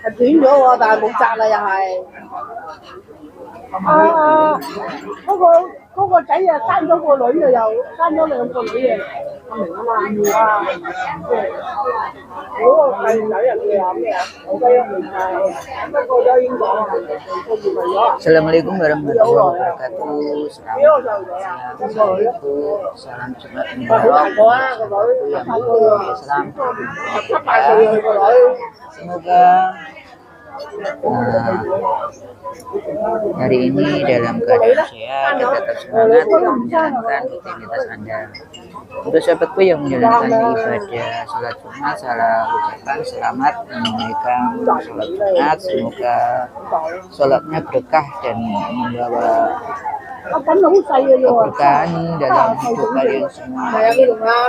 係短咗喎，但係冇紮啦，又係。嗰個仔啊，生咗個女啊，又生咗兩個女啊，我明啊嘛。啊，嗰個細仔啊，佢話咩啊？我雞未晒，不過都已經講啦。Assalamualaikum warahmatullahi wabarakatuh. Salam Jumat Mubarak. Islam. Semoga hari ini dalam keadaan sehat dan tetap semangat menjalankan rutinitas Anda. Untuk sahabatku yang menjalankan ibadah sholat Jumat, salah ucapkan selamat menunaikan sholat Jumat. Semoga sholatnya berkah dan membawa keberkahan dalam hidup kalian semua.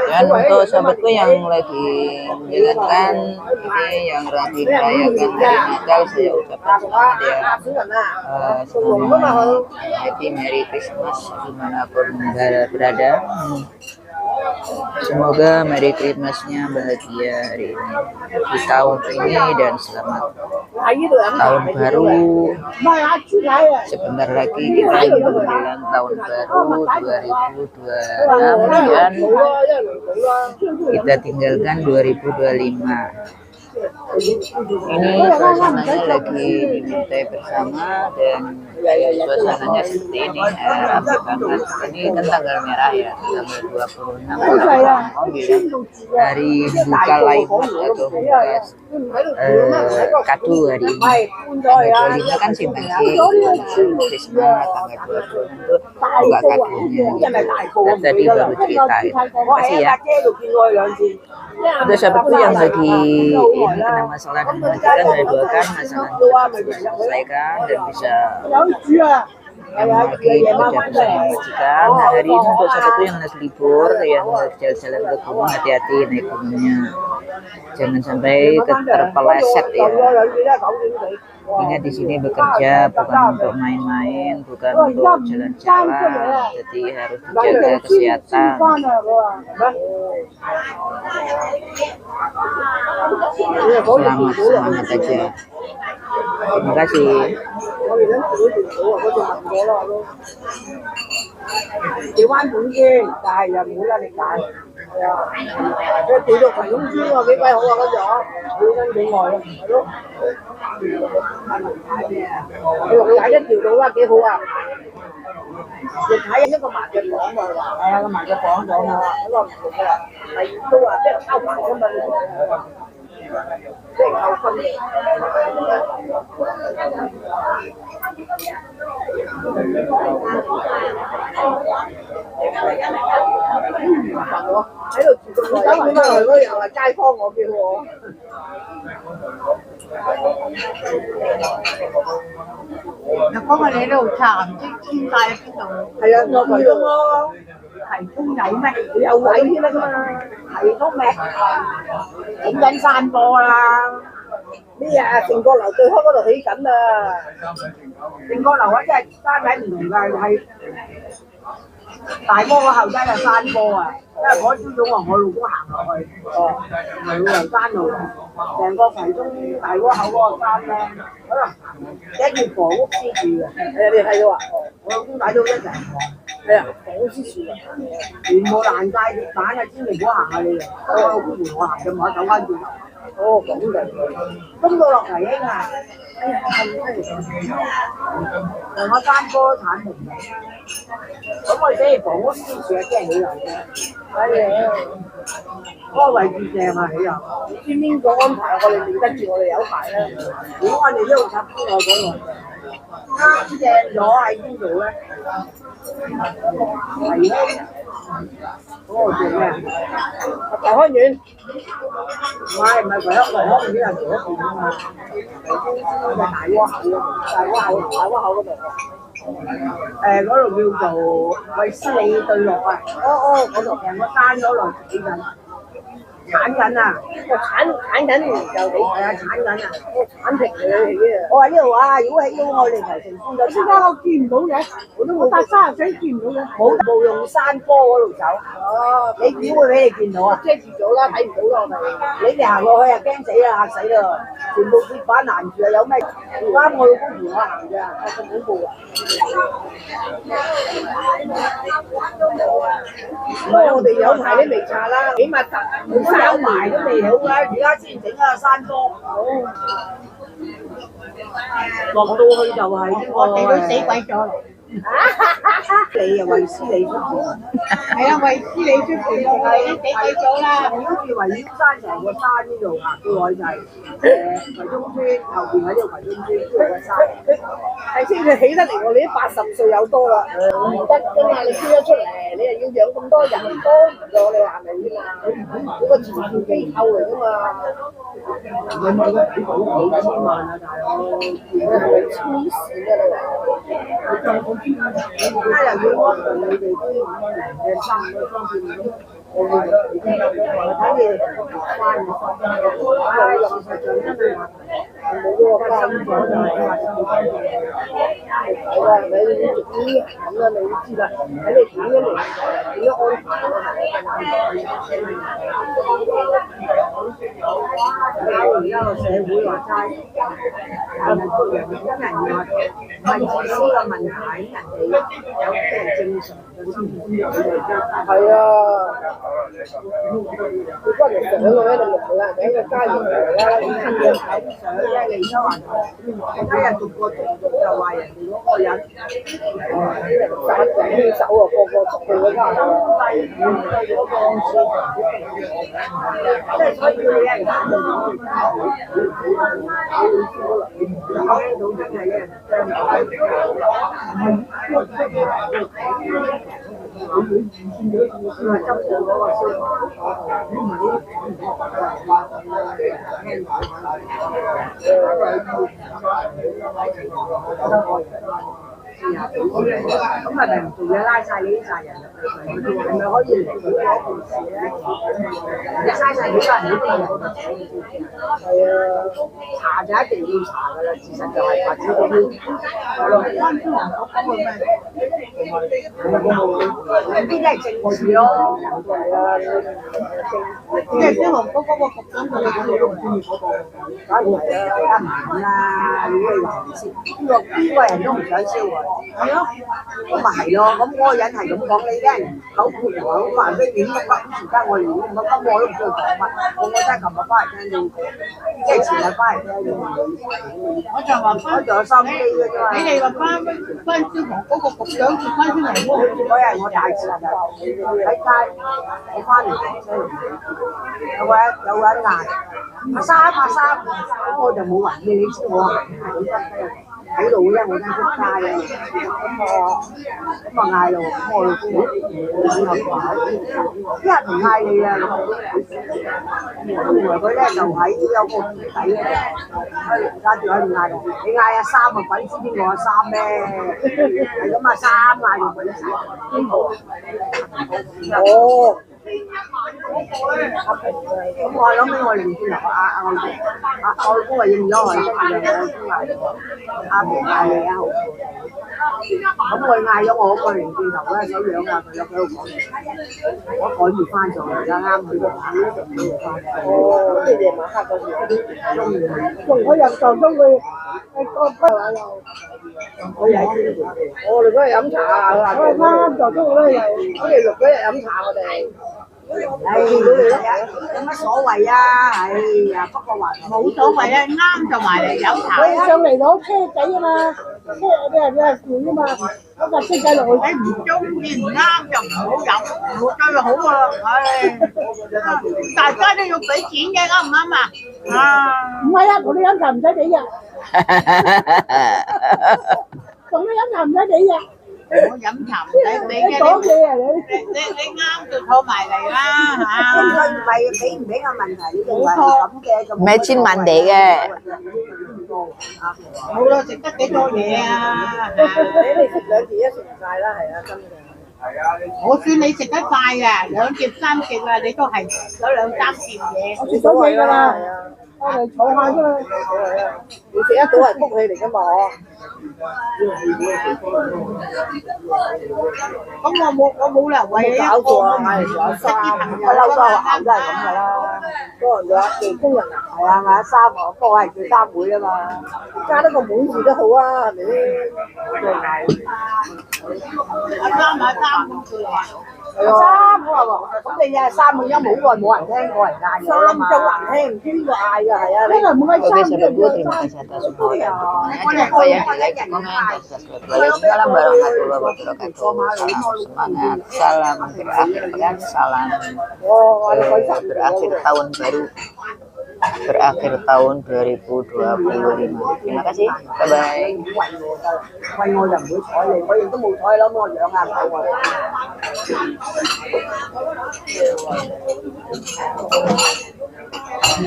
Dan untuk sahabatku yang lagi menjalankan ini, yang lagi merayakan hari Natal, saya ucapkan selamat ya. Selamat Happy Merry Christmas dimanapun berada. Semoga Merry Christmas-nya bahagia hari ini, di tahun ini, dan selamat tahun baru. Sebentar lagi kita menjelang tahun baru 2026 dan kita tinggalkan 2025. Ini suasananya lagi dimintai bersama dan suasananya seperti ini, rapi banget. Ini kan tanggal merah ya, tanggal 26 hari buka Laimot atau buka kado hari ini. Tanggal 25 kan simpansi Krisma, tanggal 26 itu buka kadonya. Dan tadi baru ceritain. Makasih ya. Untuk sahabatku yang lagi ini kena masalah dan majikan, saya doakan masalah diselesaikan dan bisa lagi bekerja bersama majikan. Nah, hari ini untuk sahabatku yang lagi libur, yang jalan-jalan ke gunung, hati-hati naik gunungnya, jangan sampai terpeleset ya. Ingat di sini bekerja bukan untuk main-main, bukan untuk jalan-jalan, jadi harus dijaga kesehatan. Semangat aja. Terima kasih.又講我哋喺度查唔知遷晒喺邊度？係啊，落葵涌咯，提供有咩？有位添啦嘛，提供咩？整緊山坡啦，咩啊？成個樓對開嗰度起緊啊！成個樓啊，即係山位唔同㗎，係大坡嗰後真係山坡啊！因為嗰朝早我老公行落去，旅遊山路，成個葵涌大窩口嗰個山咧，可能一條房屋支柱嘅，你睇到啊？我老公睇到一齊，係啊，房屋支柱啊，全部爛晒鐵板啊！千祈唔好行啊你哋，我老公陪我行嘅，我走翻轉頭。哦，咁嘅，衝到落嚟興啊！哎呀，係我山坡產嚟嘅，咁我哋俾房屋支柱啊，即係起樓嘅，所以嗰個位置正啊起樓，唔知邊個安排我哋未跟住我哋有排咧。如果我哋一路插邊我嗰度，啱正咗喺邊度咧？係咧。嗰個叫咩啊？葵康苑，唔係葵康苑係做一邊啊嘛，大窩口嗰度，嗰度叫做衛斯理對落啊，嗰度成個山嗰度起緊，鏟緊啊！鏟緊就你係啊，鏟緊啊！鏟平佢起啊！我話呢度啊，如果起到我哋提成搬咗。依家我見唔到嘅，我搭30水見唔到嘅。冇用山坡嗰度走。哦，你點會俾你見到啊？遮住咗啦，睇唔到啦，我咪。你哋行落去啊，驚死啦，嚇死啦！全部鐵板攔住啊，有咩？而家我老公陪我行㗎，咁恐怖啊！我哋有排都未拆啦，起碼燒埋都未好啦，而家先整啊山坡。落到去就係呢個。我哋都死鬼咗啦。你又維斯利出邊？係啊，維斯利出邊我哋都死鬼咗啦。好似圍繞山成個山呢度行到去就係葵涌村後邊喺呢個葵涌村呢度嘅山。係先佢起得嚟，我哋啲80歲有多啦。唔得㗎嘛，你搬咗出嚟，你又要養咁多人，多唔咗你話係咪先啊？嗰個慈善機構嚟㗎嘛。幾千萬啊，大佬！係咪黐線啊你話？而家又要安排你哋啲嘅生活方面咁，我睇你翻嘅，唉，事實上真係話冇嗰個心咗就係話係啦，你啲咁啦，你都知啦，睇你點樣嚟點樣安排咯。而家個社會話齋，人話問自私嘅問題，人哋有啲係正常嘅。係啊，佢幫人上嘅咩？你唔好啦，你一個家庭嚟啦，你親嘅睇相啫，你而家話睇日逐個就話人哋嗰個人殺人手啊，個個捉佢嗰家低嗰個即係所以佢哋人到真係嘅。咁係咪唔做嘢拉晒你啲責任入去？係咪可以嚟到嗰件事咧？你嘥晒幾多人啲人覺得係啊，查就一定要查㗎啦，事實就係發展嗰啲係咯。關於黃國公嘅咩？呢啲係政治咯，係啊，即係啲黃國公個局長佢哋講嘢都唔中意嗰個，梗係啦，而家唔肯啦，如果你話唔知邊個人都唔想燒喎。係咯，咁咪係咯，咁嗰個人係咁講，你而家口沫又話好煩，飛點乜乜，而家我哋如果咁我都唔知佢講乜，我真係琴日翻嚟聽到，即係前日翻嚟聽到，我就話翻，我仲有心機嘅啫嘛。你哋話翻消防嗰個局長做翻消防嗰日我大事就喺街，我翻嚟有個人嗌拍衫，咁我就冇還嘅，你知我行喺度咧，我真係仆街啊！咁嗌咯，咁我老公一日唔嗌你啊！原來佢咧就喺有個底咧，揸住喺度嗌你嗌阿三啊，鬼知邊個阿三咩？係咁啊，三嗌住鬼死！哦。咁我諗起我連轉頭我老公話應咗我，跟住我老公嗌阿平嗌你啊，咁佢嗌咗我嗰個連轉頭咧，手養啊，佢喺度講嘢，我趕住翻咗，而家啱佢就翻。哦，即係夜晚黑嗰時，我入撞中佢個話又，我哋嗰日飲茶啊，我哋啱撞中佢咧，我哋6日飲茶我哋。唉，見到你啦，有乜所謂啊？哎呀，不過話冇所謂啊，啱就埋嚟飲茶。你上嚟攞車仔啊嘛，車你係攰啊嘛，攞架車仔落去。你唔中意唔啱就唔好飲，唔好對好啊！唉，大家都要俾錢嘅，啱唔啱啊？啊！唔係啊，同你飲茶唔使俾嘅，同你飲茶唔使俾嘅。我飲茶唔使俾嘅，講嘢啊你啱就坐埋嚟啦嚇。佢唔係俾唔俾嘅問題，你認為係咁嘅就唔係千萬地嘅。好啦，食得幾多嘢啊？俾你食2件一食唔晒啦，係啊，真嘅。我算你食得快啊，兩碟三碟啊，你都係有兩三碟嘢。我食咗嘢㗎啦，我哋坐下啫嘛。你食得到係福氣嚟㗎嘛？咁我冇理由為你搞錯啊！嗌嚟做識衫，啲朋友不嬲都學校都係咁㗎啦。多人做工人係啊，嗌衫我不過係叫衫會啊嘛，加得個滿字都好啊，係咪先？啱買衫咁嘅話，衫我話喎，咁你啊衫會音好耐冇人聽過人嗌嘅啦嘛，衫就難聽，唔知邊個嗌㗎係啊，呢個唔係 Oke, 衫 sahabat gue, terima 嘅， kasih atas semua yang dukungannya. Jangan lupa ya di like, di komen, dan subscribe. Waalaikumsalam warahmatullahi wabarakatuh. Salam semangat, salam berakhir pekan, salam berakhir tahun baru, berakhir tahun 2025. Terima kasih, bye bye. 喂我就唔會睬你，我亦都冇睬你，我養下狗啊。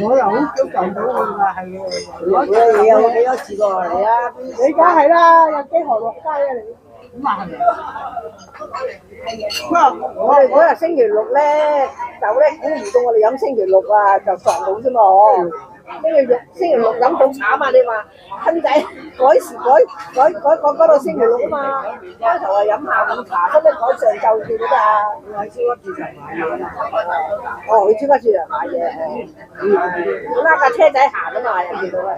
我又好少撞到佢㗎，係嘅。攞嘢嘢有幾多次過嚟啊？你梗係啦，有幾何落街啊你？咁啊係。我哋嗰日星期六咧，就咧估唔到我哋飲星期六啊，就撞到啫嘛我。星期六飲到慘啊！你話親仔改到星期六啊嘛，開頭係飲下午茶，後尾改上晝轉㗎咋。去超級市場買嘢啊！哦，去超級市場買嘢，拉架車仔行啊嘛，見到啊。